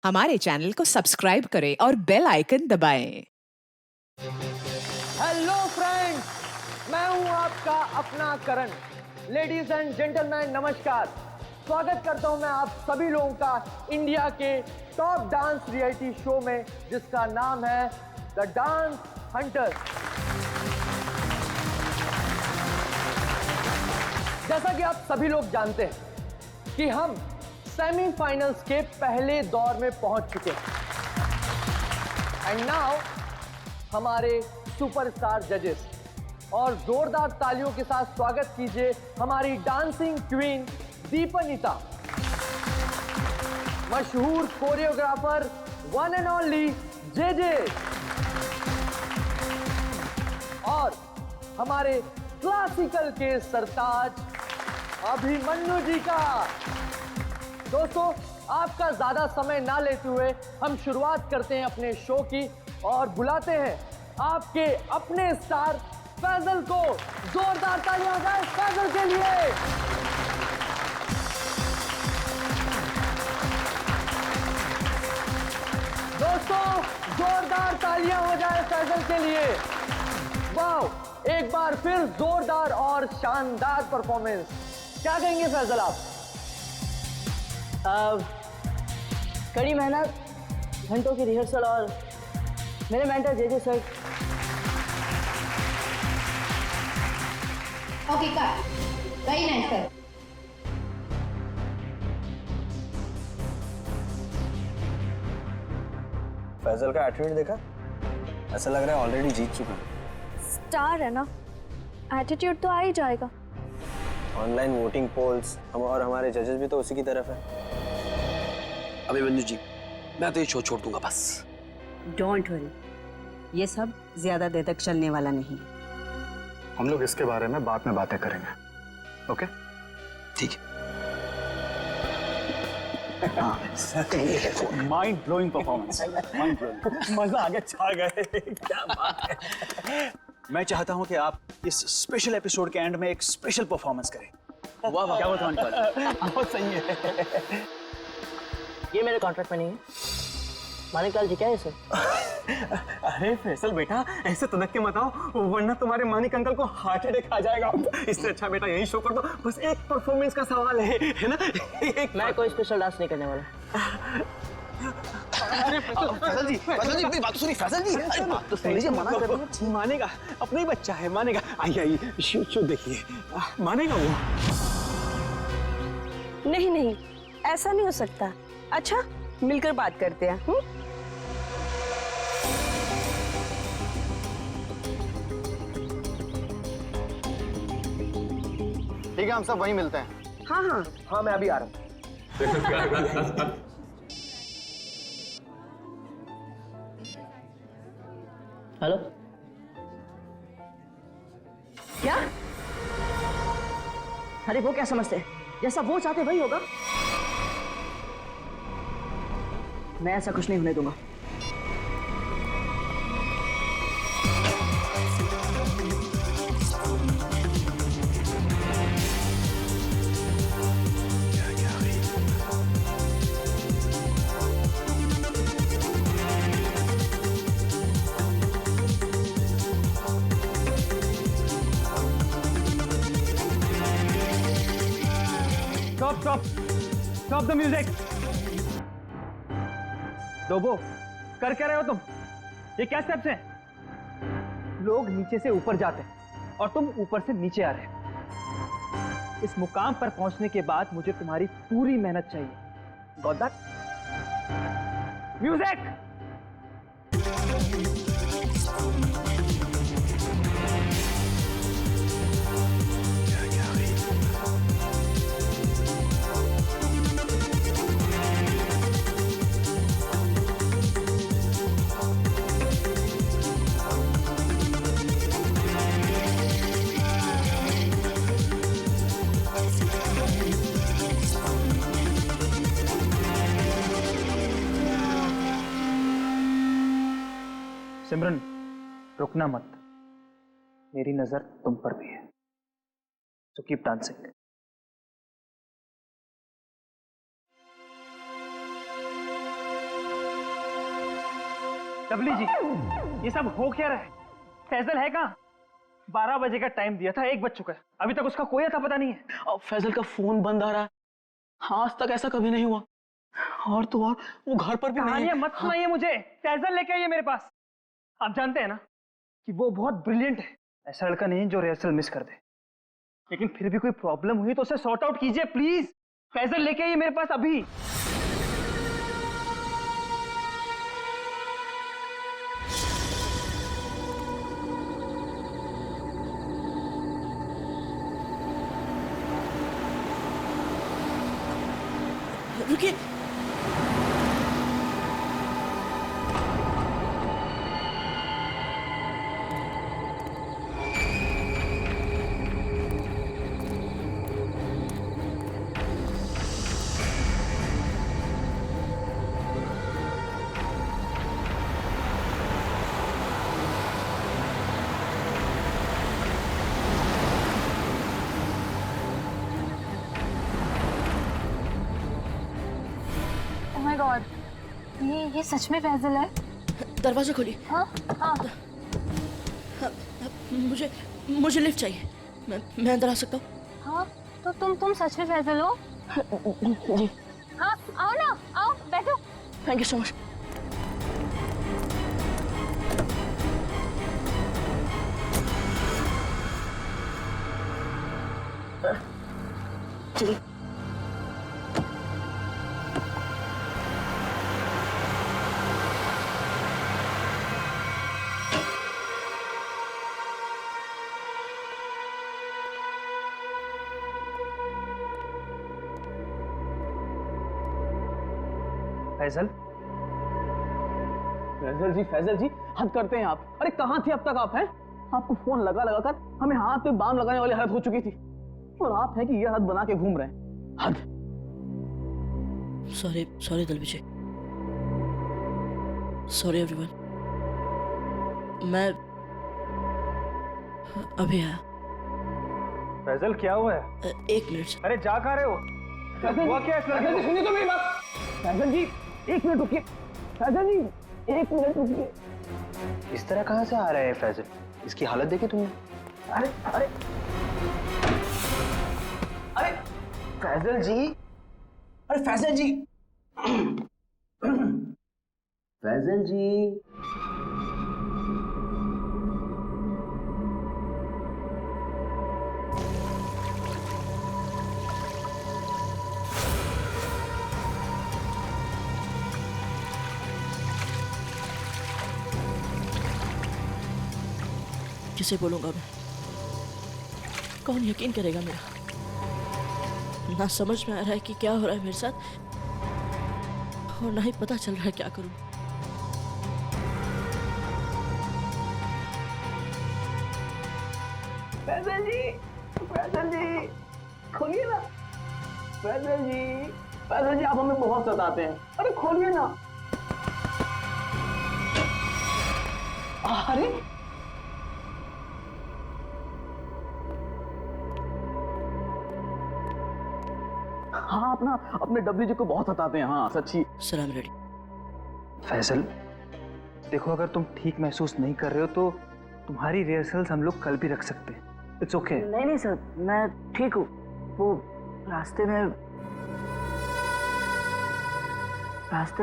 हमारे चैनल को सब्सक्राइब करें और बेल आइकन दबाएं। हेलो फ्रेंड्स, मैं हूं आपका अपना करण। लेडीज एंड जेंटलमैन, नमस्कार। स्वागत करता हूं मैं आप सभी लोगों का इंडिया के टॉप डांस रियलिटी शो में, जिसका नाम है द डांस हंटर। जैसा कि आप सभी लोग जानते हैं कि हम सेमीफाइनल्स के पहले दौर में पहुंच चुके हैं। एंड नाउ हमारे सुपरस्टार जजेस, और जोरदार तालियों के साथ स्वागत कीजिए हमारी डांसिंग क्वीन दीपनिता, मशहूर choreographer one and only JJ, और हमारे क्लासिकल के सरताज अभिमन्यु जी का। दोस्तों, आपका ज्यादा समय ना लेते हुए हम शुरुआत करते हैं अपने शो की और बुलाते हैं आपके अपने स्टार फैजल को। जोरदार तालियां हो जाए फैजल के लिए। दोस्तों, जोरदार तालियां हो जाए फैजल के लिए। वाह, एक बार फिर जोरदार और शानदार परफॉर्मेंस। क्या कहेंगे फैजल आप? कड़ी मेहनत, घंटों की रिहर्सल और मेरे mentor JJ sir. Okay cut, very nice sir. Faizal का एटीट्यूड देखा? ऐसा लग रहा है ऑलरेडी जीत चुका है। स्टार है ना, एटीट्यूड तो आ ही जाएगा। ऑनलाइन वोटिंग पोल्स हम और हमारे जजेस भी तो उसी की तरफ है। अभिमन्यु जी, मैं तो ये शो छोड़ दूंगा बस। डोंट वरी, ये सब ज्यादा देर तक चलने वाला नहीं। हम लोग इसके बारे में बाद में बातें करेंगे, ओके? ठीक है। Mind blowing performance, mind blowing, मजा आ गया, छा गए। क्या बात है। मैं चाहता हूं कि आप इस स्पेशल एपिसोड के एंड में एक स्पेशल परफॉर्मेंस करें। वाह वाह, क्या बताऊं, बहुत सही है। ये मेरे कॉन्ट्रैक्ट में नहीं है। मानिकलाल जी क्या है सर? अरे फैसल बेटा, ऐसे तनक के मत आओ, वरना तुम्हारे मानिक अंकल को हार्ट अटैक आ जाएगा। इससे अच्छा बेटा यही शो कर दो, बस एक परफॉर्मेंस का सवाल है ना? मैं कोई स्पेशल डांस नहीं करने वाला। फैजल जी, मेरी बात तो सुनिए। फैजल जी, अरे बात तो सुन लीजिए, मना कर रहा हूं। मानेगा, अपना ही बच्चा है, मानेगा। आइए आइए, शो देखिए, मानेगा वो। नहीं नहीं, ऐसा नहीं हो सकता। अच्छा, मिलकर बात करते हैं। ठीक है, हम सब वहीं मिलते हैं। हाँ हाँ हाँ, मैं अभी आ रहा हूं। हेलो, क्या? अरे वो क्या समझते हैं, जैसा वो चाहते वही होगा। मैं ऐसा कुछ नहीं होने दूंगा। Stop the music. डोबो, कर क्या रहे हो तुम? ये क्या स्टेप्स हैं? लोग नीचे से ऊपर जाते हैं और तुम ऊपर से नीचे आ रहे हो। इस मुकाम पर पहुंचने के बाद मुझे तुम्हारी पूरी मेहनत चाहिए। Got that? म्यूजिक। सिमरन, रुकना मत, मेरी नजर तुम पर भी है, सो कीप डांसिंग। डबली जी, ये सब हो क्या रहा है? फैजल है कहाँ? 12 बजे का टाइम दिया था, 1 बज चुका है, अभी तक उसका कोई अता पता नहीं है। और फैजल का फोन बंद आ रहा है, आज तक ऐसा कभी नहीं हुआ। और तो और वो घर पर भी नहीं कहानियां है। मत सुनाइए मुझे, फैजल लेके आइए मेरे पास। आप जानते हैं ना कि वो बहुत ब्रिलियंट है, ऐसा लड़का नहीं जो रिहर्सल मिस कर दे। लेकिन फिर भी कोई प्रॉब्लम हुई तो उसे सॉर्ट आउट कीजिए प्लीज। फैजल लेके आइए मेरे पास अभी। रुकिए, ओह माय गॉड, ये सच में फैजल है? दरवाजा खोलिए। हाँ हाँ। मुझे लिफ्ट चाहिए। मैं अंदर आ सकता हूँ? हाँ तो तुम सच में फैजल हो? जी। हाँ आओ ना, आओ बैठो। Thank you so much. चलिए। फैजल, फैजल जी हद करते हैं आप। अरे कहाँ थे अब तक आप? हैं आपको फोन लगा लगा कर हमें हाथ पे बाम लगाने वाली हालत हो चुकी थी, और आप हैं कि ये हालत बना के घूम रहे हैं। हद। Sorry Dalvijay, sorry everyone. मैं अभी आया। फैजल क्या हुआ है? 1 मिनट। अरे जा कहाँ रहे हो? हुआ क्या इस लड़के को? सुनिए तो मेरी बात। फैजल जी 1 मिनट रुकिए। फैजल जी 1 मिनट रुकिए। इस तरह कहाँ से आ रहा है फैजल? इसकी हालत देखी तुमने? अरे अरे अरे फैजल जी, अरे फैजल जी, फैजल जी। किसे बोलूंगा मैं? कौन यकीन करेगा मेरा? ना समझ में आ रहा है कि क्या हो रहा है मेरे साथ, और ना ही पता चल रहा है क्या करूं। फैजल जी खोलिए ना। फैजल जी आप हमें बहुत सताते हैं। अरे खोलिए ना। अरे हाँ, अपने डब्ल्यू जी को बहुत सताते हैं। हाँ सच्ची। सलाम रेडी। फैजल देखो, अगर तुम ठीक महसूस नहीं कर रहे हो तो तुम्हारी रिहर्सल्स हम लोग कल भी रख सकते हैं। It's okay. नहीं सर, मैं ठीक हूँ। वो रास्ते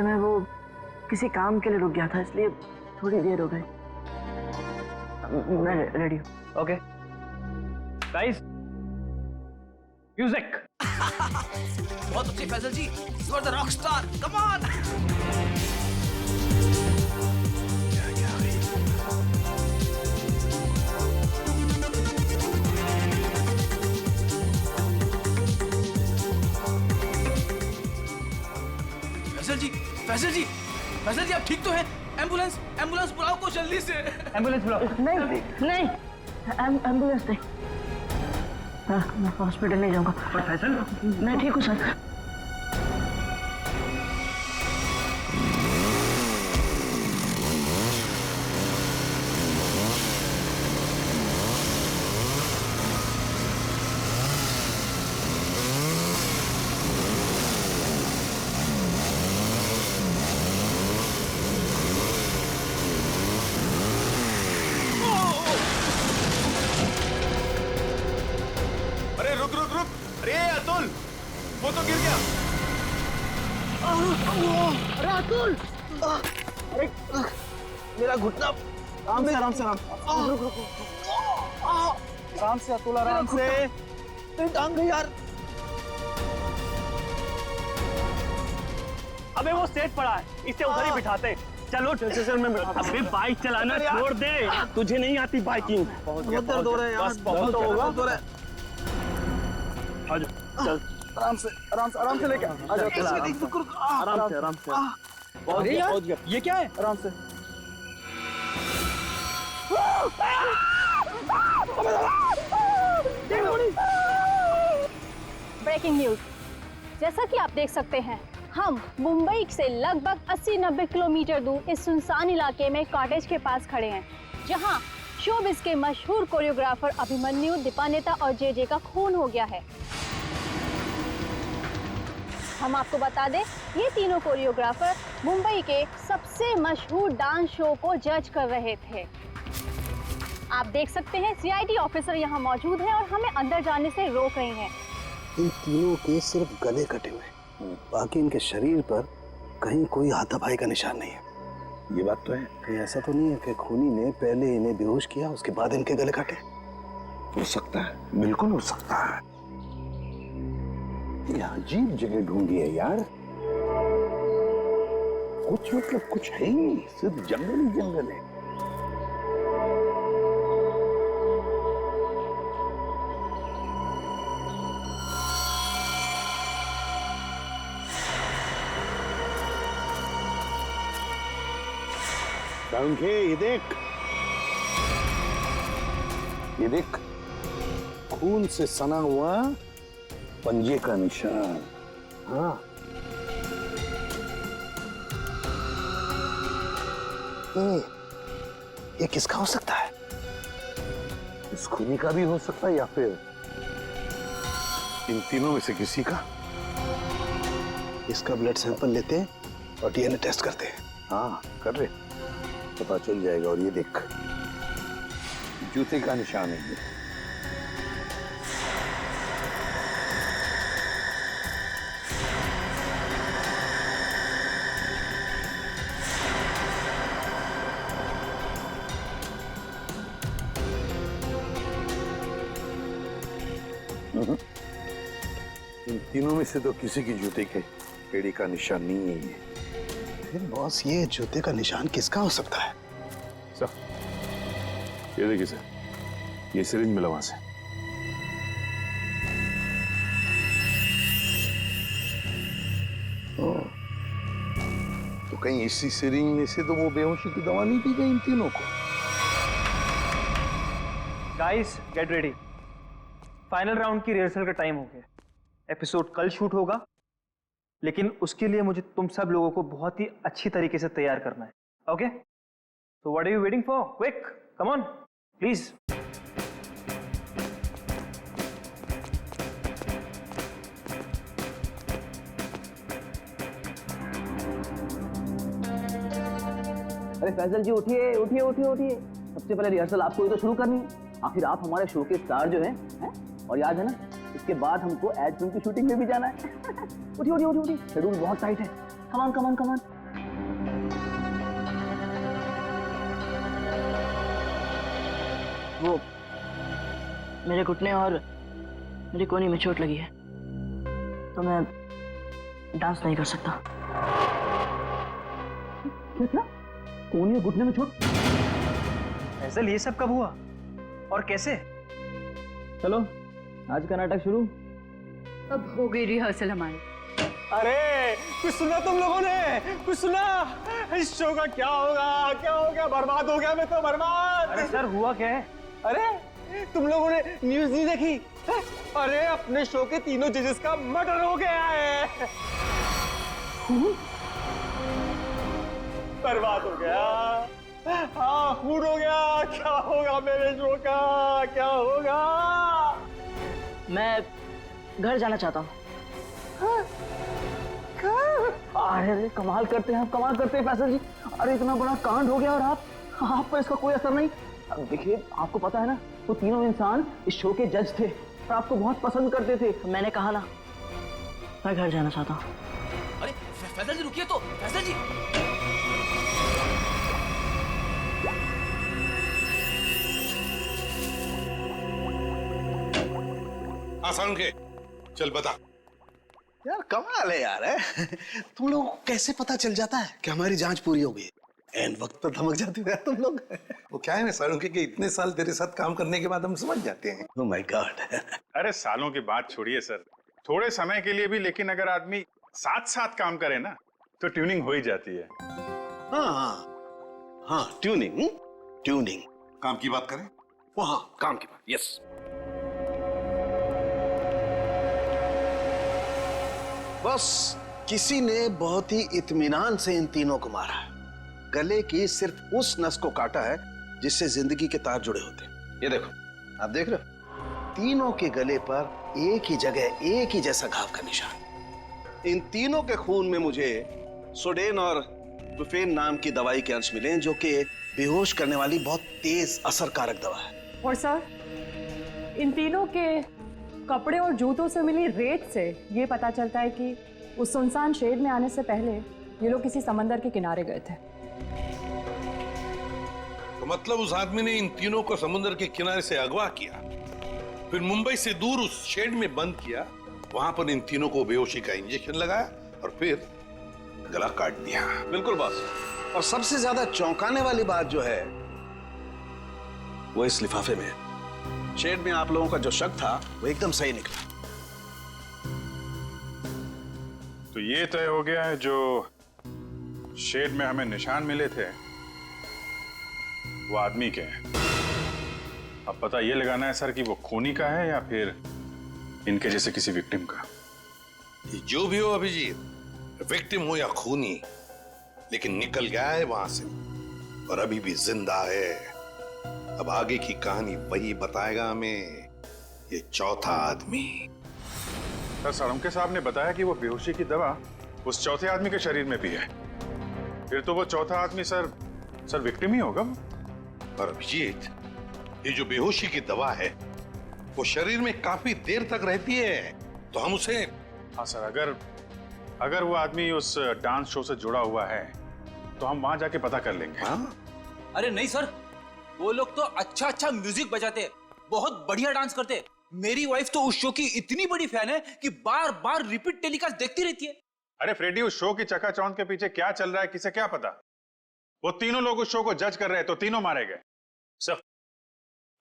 में वो किसी काम के लिए रुक गया था, इसलिए थोड़ी देर हो गई। मैं रेडी हूँ। Okay guys, music. बहुत अच्छी Faizal ji, you are the rock star, come on. Faizal ji आप ठीक तो हैं? एम्बुलेंस बुलाओ को जल्दी से। एम्बुलेंस बुलाओ। नहीं, एम्बुलेंस नहीं। मैं हॉस्पिटल नहीं जाऊंगा। फैजल मैं ठीक हूँ सर। राहुल! अरे मेरा घुटना। आराम से, आराम से, आराम से अतुल, आराम से। तेरी टांग गई यार। अबे वो सेट पड़ा है, इसे उधर ही बिठाते। चलो चल मैं अबे बाइक चलाना छोड़ दे, तुझे नहीं आती बाइकिंग। बहुत दर्द हो रहा है यार, बहुत होगा। चल आराम से, आराम से, आराम से लेके आ जाओ। आराम से, आराम से। बहुत गया। ये क्या है? आराम से। ब्रेकिंग न्यूज, जैसा कि आप देख सकते हैं, हम मुंबई से लगभग 80-90 किलोमीटर दूर इस सुनसान इलाके में कॉटेज के पास खड़े हैं, जहां शोबिस के मशहूर कोरियोग्राफर अभिमन्यु, दीपानेता और जे का खून हो गया है। हम आपको बता दें, ये तीनों कोरियोग्राफर मुंबई के सबसे मशहूर डांस शो को जज कर रहे थे। आप देख सकते हैं सीआईडी ऑफिसर यहाँ मौजूद हैं और हमें अंदर जाने से रोक रहे हैं। इन तीनों के सिर्फ गले कटे हुए, बाकी इनके शरीर पर कहीं कोई हाथापाई का निशान नहीं है। ये बात तो है। कहीं ऐसा तो नहीं है कि खूनी ने पहले इन्हें बेहोश किया, उसके बाद इनके गले काटे? हो सकता है, बिल्कुल हो सकता है। ये अजीब जगह ढूंढी है यार। कुछ मतलब कुछ है ही नहीं, सिर्फ जंगल ही जंगल है। ये देख, ये देख, खून से सना हुआ पंजे का निशान। हाँ, ये किसका हो सकता है? इस खूनी का भी हो सकता है या फिर इन तीनों में से किसी का। इसका ब्लड सैंपल लेते हैं और डीएनए टेस्ट करते हैं। हाँ कर ले, पता चल जाएगा। और ये देख, जूते का निशान है ये। इन तीनों में से तो किसी की जूते के एड़ी का निशान नहीं है ये। फिर बॉस, ये जूते का निशान किसका हो सकता है? सर ये देखिए सर, ये सिरिंज मिला वहां से। तो कहीं इसी सिरिंज में से तो वो बेहोशी की दवा नहीं दी गई इन तीनों को? Guys get ready, final round की रिहर्सल का टाइम हो गया। एपिसोड कल शूट होगा, लेकिन उसके लिए मुझे तुम सब लोगों को बहुत ही अच्छी तरीके से तैयार करना है। Okay, so what are you waiting for? Quick, come on, please. अरे फैजल जी उठिए उठिए उठिए उठिए, सबसे पहले रिहर्सल आपको ही तो शुरू करनी है। आखिर आप हमारे शो के स्टार जो हैं, और याद है ना, इसके बाद हमको एड फिल्म की शूटिंग में भी जाना है। उठिए उठिए उठिए, शेड्यूल बहुत टाइट है। कमान कमान कमान। वो मेरे घुटने और मेरी कोहनी में चोट लगी है, तो मैं डांस नहीं कर सकता। क्या? कोहनी और घुटने में चोट? फैजल, ये सब कब हुआ और कैसे? चलो आज का नाटक शुरू। अब हो गई रिहर्सल हमारी। अरे कुछ सुना तुम लोगों ने? कुछ सुना? इस शो का क्या होगा? क्या हो गया? बर्बाद हो गया मैं तो, बर्बाद। अरे सर हुआ क्या है? अरे तुम लोगों ने न्यूज़ नहीं देखी? अरे अपने शो के तीनों जजेस का मर्डर हो गया है। बर्बाद हो गया। हाँ, खून हो गया। क्या होगा मेरे शो का? क्या होगा? मैं घर जाना चाहता हूँ। अरे कमाल करते हैं आप, कमाल करते हैं फैसल जी। अरे इतना बड़ा कांड हो गया और आप पर इसका कोई असर नहीं। अब देखिए, आपको पता है ना, वो तीनों इंसान इस शो के जज थे और आपको बहुत पसंद करते थे। मैंने कहा ना, मैं घर जाना चाहता हूँ। अरे फैसल जी रुकिए तो, फैसल जी। आसान के चल बता। यार कमाल है यार, है? तुम लोग को कैसे पता चल जाता है कि हमारी जांच पूरी हो गई? एंड वक्त पर धमक जाते हो यार तुम लोग। वो क्या है ना सालुंके कि इतने साल तेरे साथ काम करने के बाद हम समझ जाते हैं। Oh my God. अरे सालों की बात छोड़िए सर, थोड़े समय के लिए भी, लेकिन अगर आदमी साथ साथ काम करे ना तो ट्यूनिंग हो ही जाती है। हाँ ट्यूनिंग, ट्यूनिंग। काम की बात करें? वो हाँ काम की बात, यस। बस किसी ने बहुत ही इत्मीनान से इन तीनों को मारा है। गले की सिर्फ उस नस को काटा है जिससे जिंदगी के तार जुड़े होते हैं। ये देखो, आप देख रहे हो, तीनों के गले पर एक ही जगह एक ही जैसा घाव का निशान। इन तीनों के खून में मुझे सोडेन और बुफेन नाम की दवाई के अंश मिले, जो कि बेहोश करने वाली बहुत तेज असरकारक दवा है। और सर, इन तीनों के कपड़े और जूतों से मिली रेत से ये पता चलता है कि उस सुनसान शेड में आने से पहले ये लोग किसी समंदर के किनारे गए थे। तो मतलब उस आदमी ने इन तीनों को समुद्र के किनारे से अगवा किया, फिर मुंबई से दूर उस शेड में बंद किया, वहां पर इन तीनों को बेहोशी का इंजेक्शन लगाया और फिर गला काट दिया। बिल्कुल बॉस। और सबसे ज्यादा चौंकाने वाली बात जो है वो इस लिफाफे में है। शेड में आप लोगों का जो शक था वो एकदम सही निकला। तो ये तय हो गया है, जो शेड में हमें निशान मिले थे वो आदमी के हैं। अब पता ये लगाना है सर कि वो खूनी का है या फिर इनके जैसे किसी विक्टिम का। जो भी हो अभिजीत, विक्टिम हो या खूनी, लेकिन निकल गया है वहां से और अभी भी जिंदा है। अब आगे की कहानी वही बताएगा हमें, ये चौथा आदमी। सर सालुंके साहब ने बताया कि वो बेहोशी की दवा उस चौथे आदमी के शरीर में भी है। फिर तो वो चौथा आदमी सर विक्टिम ही होगा। और अभिजीत, ये जो बेहोशी की दवा है वो शरीर में काफी देर तक रहती है, तो हम उसे। हाँ सर, अगर वो आदमी उस डांस शो से जुड़ा हुआ है तो हम वहां जाके पता कर लेंगे। हाँ? अरे नहीं सर, वो लोग तो अच्छा म्यूजिक बजाते हैं, बहुत बढ़िया डांस करते हैं। मेरी वाइफ तो उस शो की इतनी बड़ी फैन है कि बार बार रिपीट टेलीकास्ट देखती रहती है। अरे फ्रेडी, उस शो की चकाचौंध के पीछे क्या चल रहा है किसे क्या पता। वो तीनों लोग उस शो को जज कर रहे हैं तो तीनों मारे गए। सर,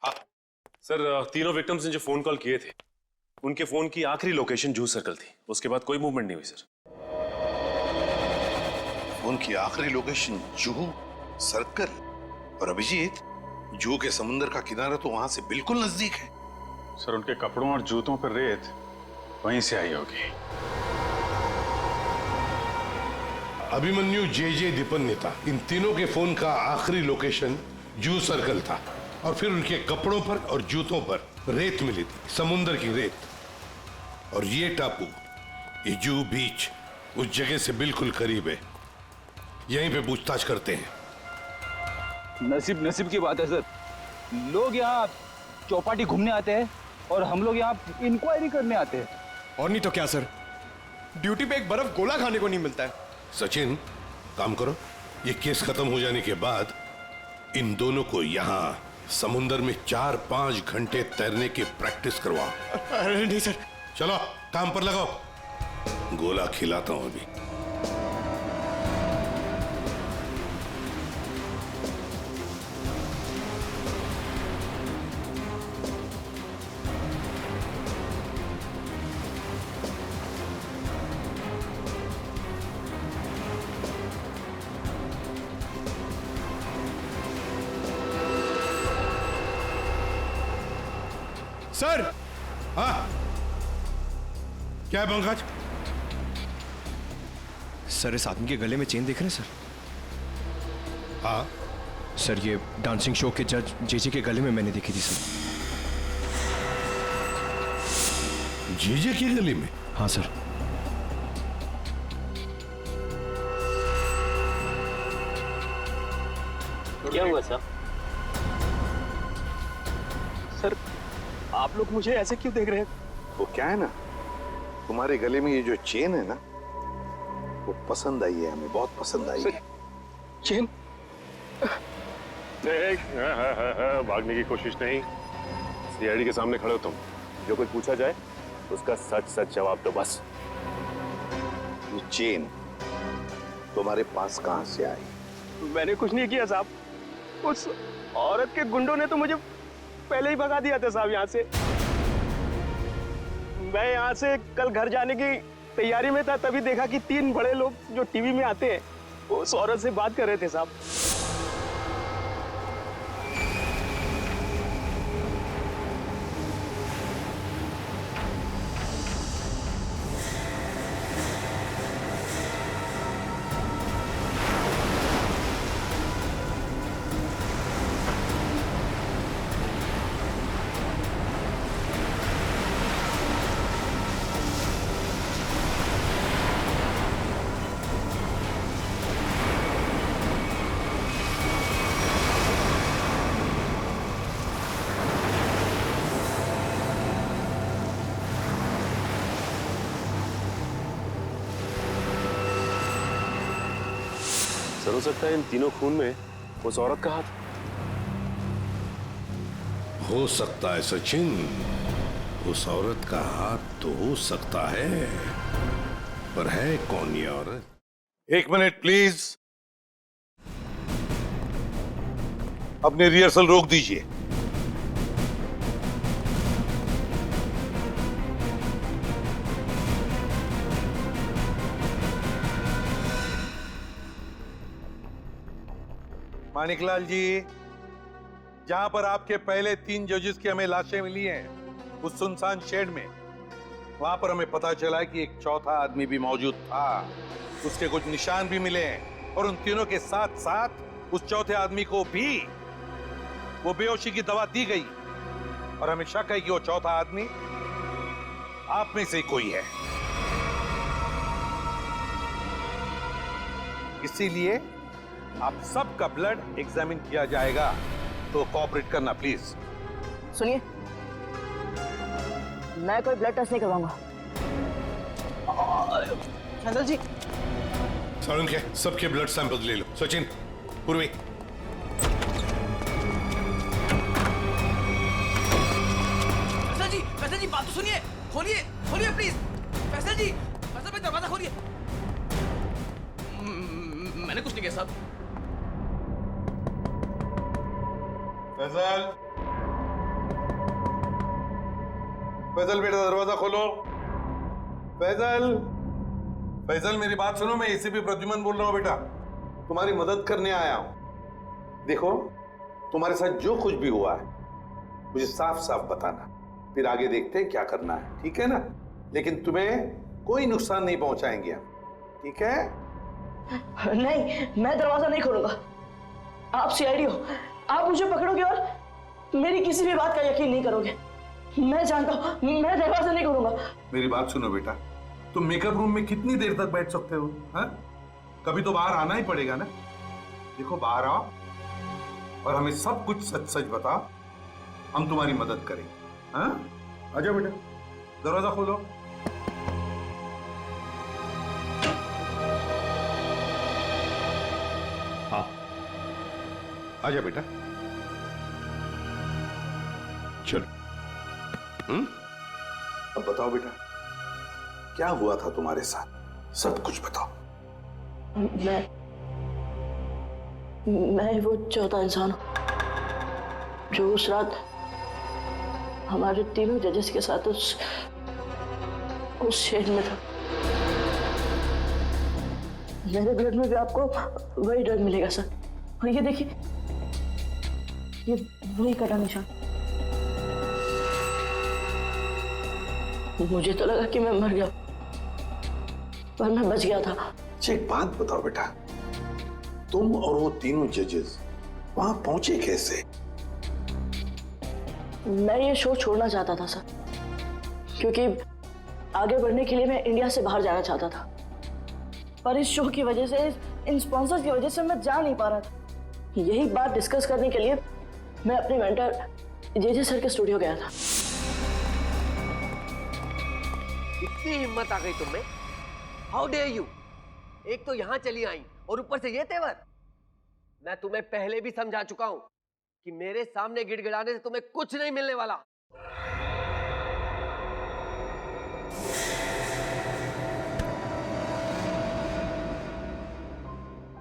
हाँ सर, तीनों विक्टिम्स ने जो फोन कॉल किए थे उनके फोन की आखिरी लोकेशन जूह सर्कल थी। उसके बाद कोई मूवमेंट नहीं हुई सर। फोन की आखिरी लोकेशन जूह सर्कल? और अभिजीत, जूह के समुद्र का किनारा तो वहां से बिल्कुल नजदीक है। सर उनके कपड़ों और जूतों पर रेत वहीं से आई होगी। अभिमन्यु जे दीपन्नेता, इन तीनों के फोन का आखिरी लोकेशन जूह सर्कल था और फिर उनके कपड़ों पर और जूतों पर रेत मिली थी, समुद्र की रेत। और ये टापू, ये जूह बीच, उस जगह से बिल्कुल करीब है। यहीं पे पूछताछ करते हैं। नसीब की बात है सर, लोग यहाँ चौपाटी घूमने आते हैं और हम लोग यहाँ इंक्वायरी करने आते हैं। और नहीं तो क्या सर, ड्यूटी पे एक बर्फ गोला खाने को नहीं मिलता है। सचिन, काम करो, ये केस खत्म हो जाने के बाद इन दोनों को यहाँ समुद्र में 4-5 घंटे तैरने की प्रैक्टिस करवाओ। अरे नहीं सर। चलो काम पर लगाओ, गोला खिलाता हूं अभी। सर। हाँ, क्या है पंकज? सर इस आदमी के गले में चेन देख रहे हैं सर? हाँ सर, ये डांसिंग शो के जज जेजे के गले में मैंने देखी थी सर। जेजे के गले में? हाँ सर। क्या हुआ सर? सर आप लोग मुझे ऐसे क्यों देख रहे हैं? वो क्या है ना, तुम्हारे गले में ये जो चेन है ना, वो पसंद आई है हमें, बहुत पसंद आई है। चेन भागने की कोशिश नहीं, सीआईडी के सामने खड़े हो तुम, जो कुछ पूछा जाए उसका सच सच जवाब दो बस। ये चेन तुम्हारे पास कहां से आई? मैंने कुछ नहीं किया साहब, उस औरत के गुंडों ने तो मुझे पहले ही भगा दिया था साहब यहाँ से। मैं यहाँ से कल घर जाने की तैयारी में था, तभी देखा कि 3 बड़े लोग जो टीवी में आते हैं वो उस औरत से बात कर रहे थे साहब। सर, हो सकता है इन तीनों खून में उस औरत का हाथ। हो सकता है सचिन, उस औरत का हाथ तो हो सकता है, पर है कौन ये औरत? 1 मिनट प्लीज, अपनी रिहर्सल रोक दीजिए। मानिकलाल जी, जहां पर आपके पहले 3 जजेस की हमें लाशें मिली हैं, उस सुनसान शेड में, वहां पर हमें पता चला कि एक चौथा आदमी भी मौजूद था। उसके कुछ निशान भी मिले हैं और उन तीनों के साथ साथ उस चौथे आदमी को भी वो बेहोशी की दवा दी गई और हमें शक है कि वो चौथा आदमी आप में से ही कोई है। इसीलिए आप सबका ब्लड एग्जामिन किया जाएगा, तो कोऑपरेट करना प्लीज। सुनिए, मैं कोई ब्लड टेस्ट नहीं करवाऊंगा। फैजल जी, सारुण के सबके ब्लड सैंपल ले लो। सचिन, पूर्वी, फैसल जी बात तो सुनिए, खोलिए खोलिए प्लीज। फैसल जी, फैसल भाई दरवाजा खोलिए। मैंने कुछ नहीं किया साहब। फैजल, फैजल बेटा दरवाजा खोलो। फैजल, फैजल मेरी बात सुनो, मैं एसीपी प्रद्युमन बोल रहा हूँ बेटा, तुम्हारी मदद करने आया हूँ। देखो, तुम्हारे साथ जो कुछ भी हुआ है मुझे साफ साफ बताना, फिर आगे देखते हैं क्या करना है, ठीक है ना? लेकिन तुम्हें कोई नुकसान नहीं पहुंचाएंगे हम, ठीक है? नहीं, मैं दरवाजा नहीं खोलूंगा। आप सीआईडी हो, आप मुझे पकड़ोगे और मेरी किसी भी बात का यकीन नहीं करोगे। मैं जानता हूँ, मैं दरवाजा नहीं खोलूंगा। मेरी बात सुनो बेटा, तुम मेकअप रूम में कितनी देर तक बैठ सकते हो? हाँ? कभी तो बाहर आना ही पड़ेगा ना। देखो, बाहर आओ और हमें सब कुछ सच सच बताओ, हम तुम्हारी मदद करेंगे। हाँ? आ जाओ बेटा, दरवाजा खोलो। हाँ, आ जाओ बेटा, चलो। अब बताओ बेटा, क्या हुआ था तुम्हारे साथ? सब कुछ बताओ। मैं वो चौथा इंसान हूं जो उस रात हमारे तीनों जजेस के साथ उस शेड में था। मेरे ब्लड में भी आपको वही ड्रग मिलेगा सर। और ये देखिए, ये वही कटा निशान। मुझे तो लगा कि मैं मर गया, पर मैं बच गया था। एक बात बताओ बेटा, तुम और वो तीनों जजेस वहां पहुंचे कैसे? मैं ये शो छोड़ना चाहता था सर, क्योंकि आगे बढ़ने के लिए मैं इंडिया से बाहर जाना चाहता था, पर इस शो की वजह से, इन स्पॉन्सर्स की वजह से मैं जा नहीं पा रहा था। यही बात डिस्कस करने के लिए मैं अपने मेंटर जेजे सर के स्टूडियो गया था। इतनी हिम्मत आ गई तुम्हें? How dare you? एक तो यहाँ चली आई और ऊपर से ये तेवर। मैं तुम्हें पहले भी समझा चुका हूं कि मेरे सामने गिड़गिड़ाने से तुम्हें कुछ नहीं मिलने वाला।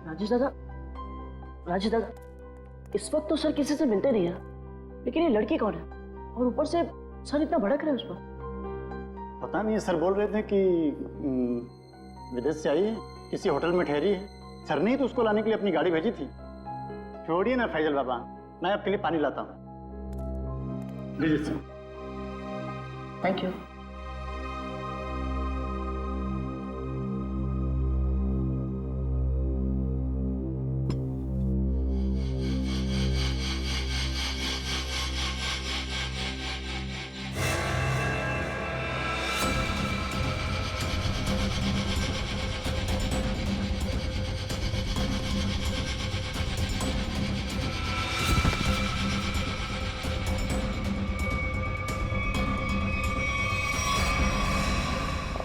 राजेश दादा, इस वक्त तो सर किसी से मिलते नहीं है, लेकिन ये लड़की कौन है? और ऊपर से सर इतना भड़क रहे हैं उस पर। पता नहीं, सर बोल रहे थे कि विदेश से आई है, किसी होटल में ठहरी है। सर ने ही तो उसको लाने के लिए अपनी गाड़ी भेजी थी। छोड़िए ना फैजल बाबा, मैं आपके लिए पानी लाता हूँ। लीजिए सर। Thank you.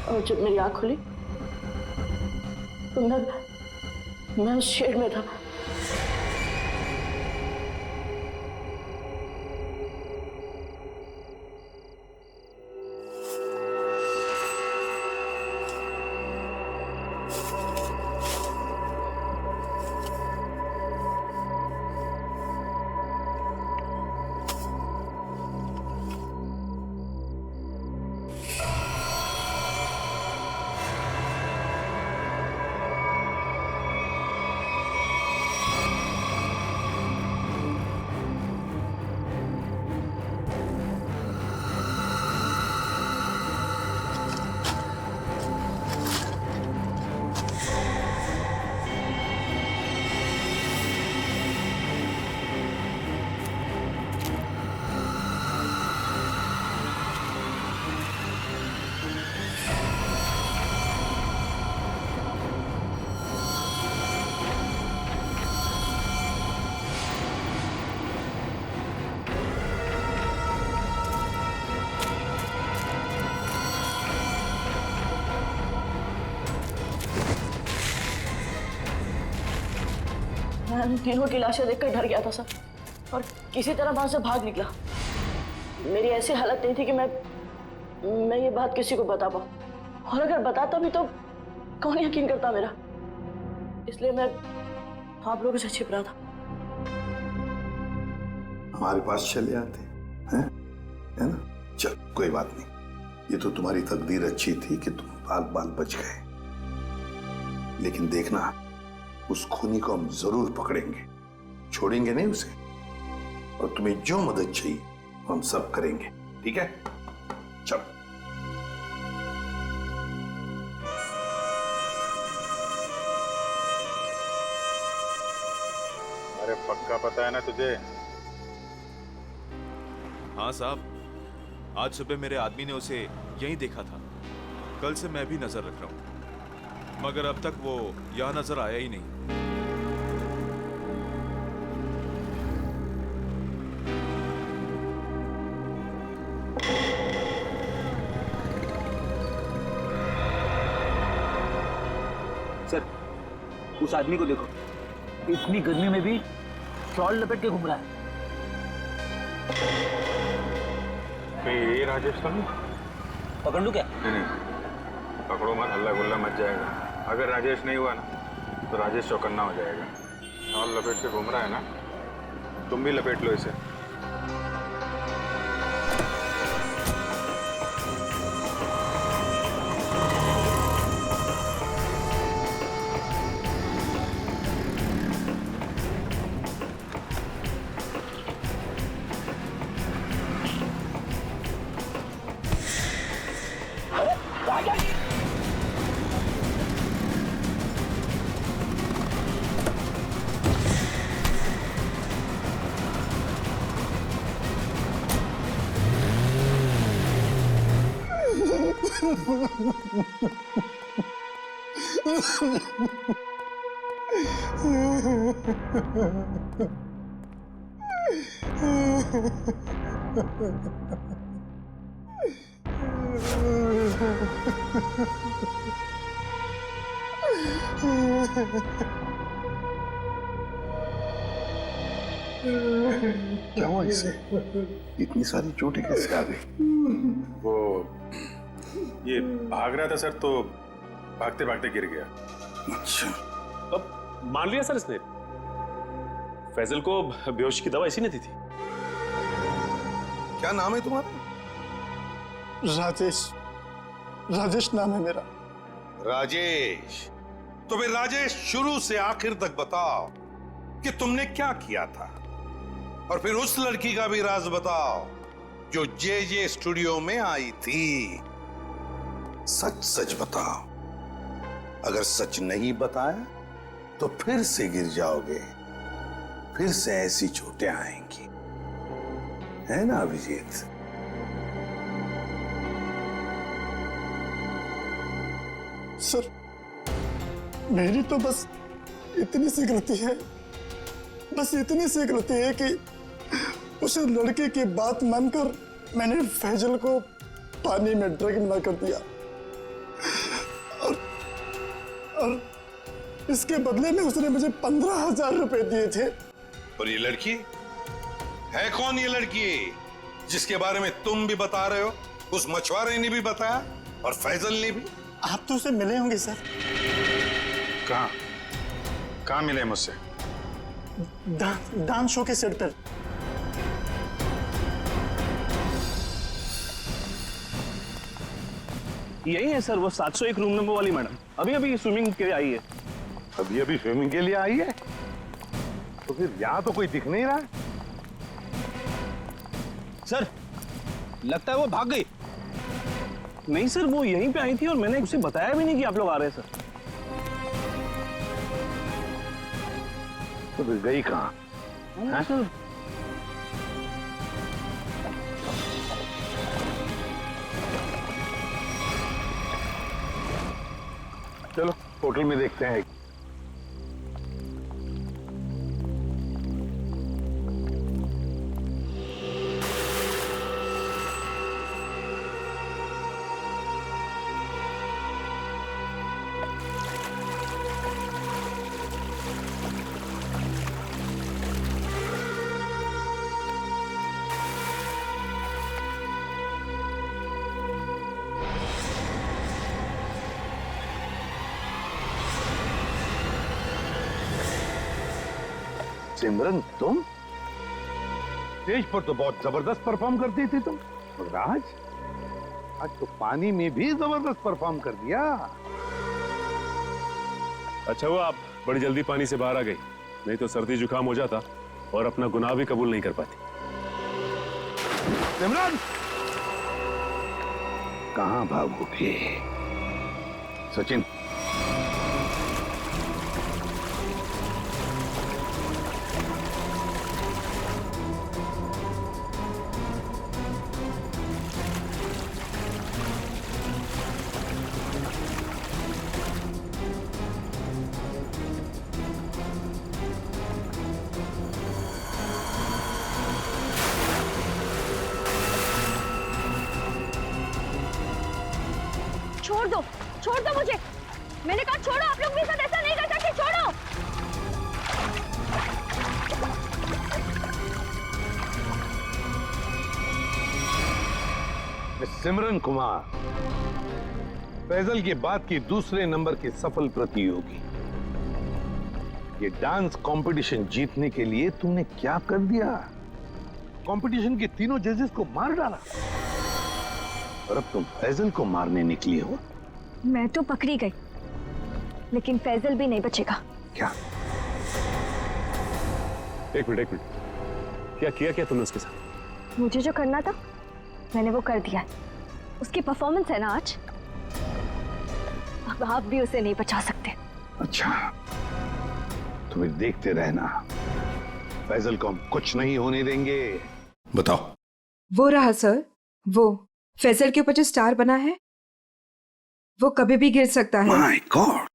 और जब मेरी आंख खुली तो मैं उस शेड में था। मैं तीनों की लाशें देखकर डर गया था सर, और किसी तरह वहां से भाग निकला। मेरी ऐसी हालत नहीं थी कि मैं ये बात किसी को बता पाऊं, और अगर बताता भी तो कौन यकीन करता मेरा। इसलिए मैं आप लोगों से छिप रहा था। हमारे पास चले आते हैं, है ना? चल कोई बात नहीं, ये तो तुम्हारी तकदीर अच्छी थी कि तुम बाल बाल बच गए। लेकिन देखना, उस खूनी को हम जरूर पकड़ेंगे, छोड़ेंगे नहीं उसे। और तुम्हें जो मदद चाहिए हम सब करेंगे, ठीक है? चलो। अरे पक्का पता है ना तुझे? हाँ साहब, आज सुबह मेरे आदमी ने उसे यहीं देखा था। कल से मैं भी नजर रख रहा हूं, मगर अब तक वो यहां नजर आया ही नहीं। सर, उस आदमी को देखो, इतनी गर्मी में भी शॉल लपेट के घूम रहा है। ये राजेश तो नहीं? पकड़ लूं क्या? नहीं, पकड़ो मत, हल्ला गुल्ला मच जाएगा। अगर राजेश नहीं हुआ ना तो राजेश चौकन्ना हो जाएगा। शॉल लपेट के घूम रहा है ना, तुम भी लपेट लो इसे। क्या हुआ इसे? इतनी सारी चोटें कैसे आ गई? वो ये भाग रहा था सर, तो भागते भागते गिर गया। अच्छा। अब मान लिया सर इसने। फैजल को बेहोशी की दवा इसी ने दी थी। क्या नाम है तुम्हारा? राजेश। राजेश नाम है मेरा। राजेश। तो फिर राजेश, शुरू से आखिर तक बताओ कि तुमने क्या किया था, और फिर उस लड़की का भी राज बताओ जो जे स्टूडियो में आई थी। सच सच बताओ। अगर सच नहीं बताया तो फिर से गिर जाओगे, फिर से ऐसी चोटें आएंगी, है ना अभिजीत? सर, मेरी तो बस इतनी सी गलती है, बस इतनी सी गलती है कि उस लड़के की बात मानकर मैंने फैजल को पानी में ड्रग मिला कर दिया, और इसके बदले में उसने मुझे 15,000 रुपए दिए थे। और ये लड़की है कौन? ये लड़की जिसके बारे में तुम भी बता रहे हो, उस मछुआरे ने भी बताया और फैजल ने भी। आप तो उसे मिले होंगे सर। कहाँ मिले मुझसे? डांस शो के सेट पर। यही है सर, वो 701 रूम नंबर वाली मैडम। अभी अभी स्विमिंग के लिए आई है। अभी अभी स्विमिंग के लिए आई है? तो फिर यहां तो कोई दिख नहीं रहा है। सर, लगता है वो भाग गई। नहीं सर, वो यहीं पे आई थी और मैंने उसे बताया भी नहीं कि आप लोग आ रहे हैं सर। तो फिर गई कहाँ? सर, चलो होटल में देखते हैं। सिमरन, तुम स्टेज पर तो बहुत जबरदस्त परफॉर्म करती थी तुम, मगर आज तो पानी में भी जबरदस्त परफॉर्म कर दिया। अच्छा हुआ आप बड़ी जल्दी पानी से बाहर आ गई, नहीं तो सर्दी जुकाम हो जाता और अपना गुनाह भी कबूल नहीं कर पाती। सिमरन, कहां भागोगे? सचिन, छोड़ दो मुझे। मैंने कहा छोड़ो, आप लोग मेरे साथ ऐसा नहीं कर सकते, छोड़ो। सिमरन कुमार, फैजल की बात की दूसरे नंबर की सफल प्रतियोगी। ये डांस कंपटीशन जीतने के लिए तुमने क्या कर दिया? कंपटीशन के तीनों जजेस को मार डाला और अब तुम फैजल को मारने निकली हो। मैं तो पकड़ी गई, लेकिन फैजल भी नहीं बचेगा। क्या? एक मिनट, क्या किया तुमने उसके साथ? मुझे जो करना था मैंने वो कर दिया। उसकी परफॉर्मेंस है ना आज, अब आप भी उसे नहीं बचा सकते। अच्छा, तुम्हें देखते रहना, फैजल को हम कुछ नहीं होने देंगे। बताओ। वो रहा सर, वो फैजल के ऊपर जो स्टार बना है वो कभी भी गिर सकता है। My God!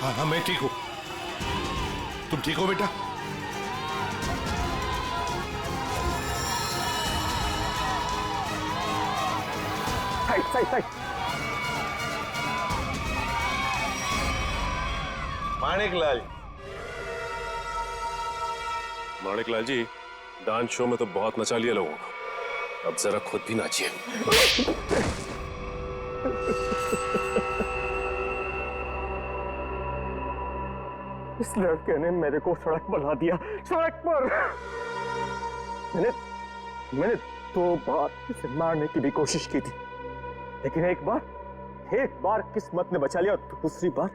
हाँ, मैं ठीक हूँ। तुम ठीक हो बेटा? साइड। माणिकलाल जी, डांस शो में तो बहुत नचा लिया लोगों को, अब जरा खुद भी नाचिए। इस लड़के ने मेरे को सड़क बना दिया, सड़क पर। मैंने 2 बार इसे मारने की भी कोशिश की थी, लेकिन एक बार किस्मत ने बचा लिया और दूसरी बार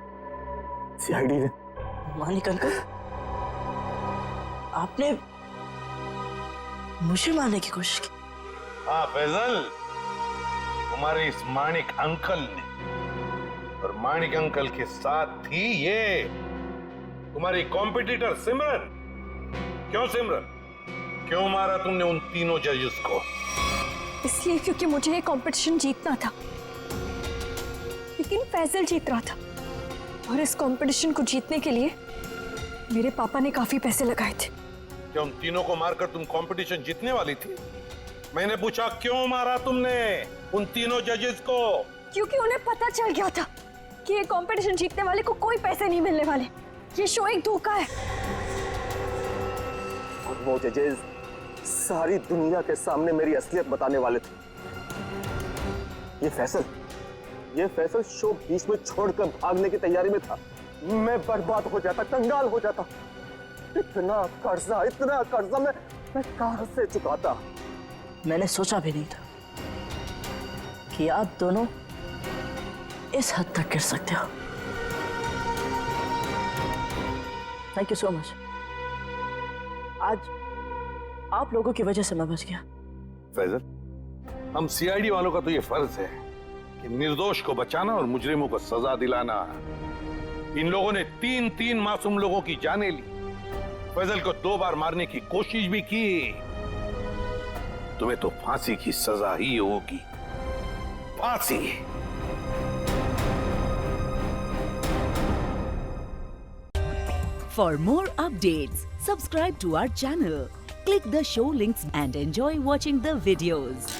सीआईडी ने। मानिक अंकल, आपने मुझे मारने की कोशिश की? हाँ फैजल, तुम्हारे इस माणिक अंकल ने, और माणिक अंकल के साथ थी ये तुम्हारी कॉम्पिटिटर सिमरन। क्यों सिमरन, क्यों मारा तुमने उन तीनों जजेस को? इसलिए क्योंकि मुझे ये कंपटीशन जीतना था, लेकिन फैजल जीत रहा था, और इस कंपटीशन को जीतने के लिए मेरे पापा ने काफी पैसे लगाए थे। क्या उन तीनों को मारकर तुम कंपटीशन जीतने वाली थी? मैंने पूछा क्यों मारा तुमने उन तीनों जजेस को? क्योंकि उन्हें पता चल गया था कि ये कंपटीशन जीतने वाले को कोई पैसे नहीं मिलने वाले, ये शो एक धोखा है। और वो जजेस सारी दुनिया के सामने मेरी असलियत बताने वाले थे। ये फैसल शो बीच में छोड़कर भागने की तैयारी में था। मैं बर्बाद हो जाता, कंगाल हो जाता। इतना कर्जा मैं कहां से चुकाता? मैंने सोचा भी नहीं था कि आप दोनों इस हद तक गिर सकते हो। Thank you so much. आज आप लोगों की वजह से मैं बच गया। फैजल, हम सीआईडी वालों का तो ये फर्ज है कि निर्दोष को बचाना और मुजरिमों को सजा दिलाना। इन लोगों ने 3 मासूम लोगों की जानें ली, फैजल को 2 बार मारने की कोशिश भी की। तुम्हें तो फांसी की सजा ही होगी, फांसी। For more updates, subscribe to our channel, click the show links and enjoy watching the videos.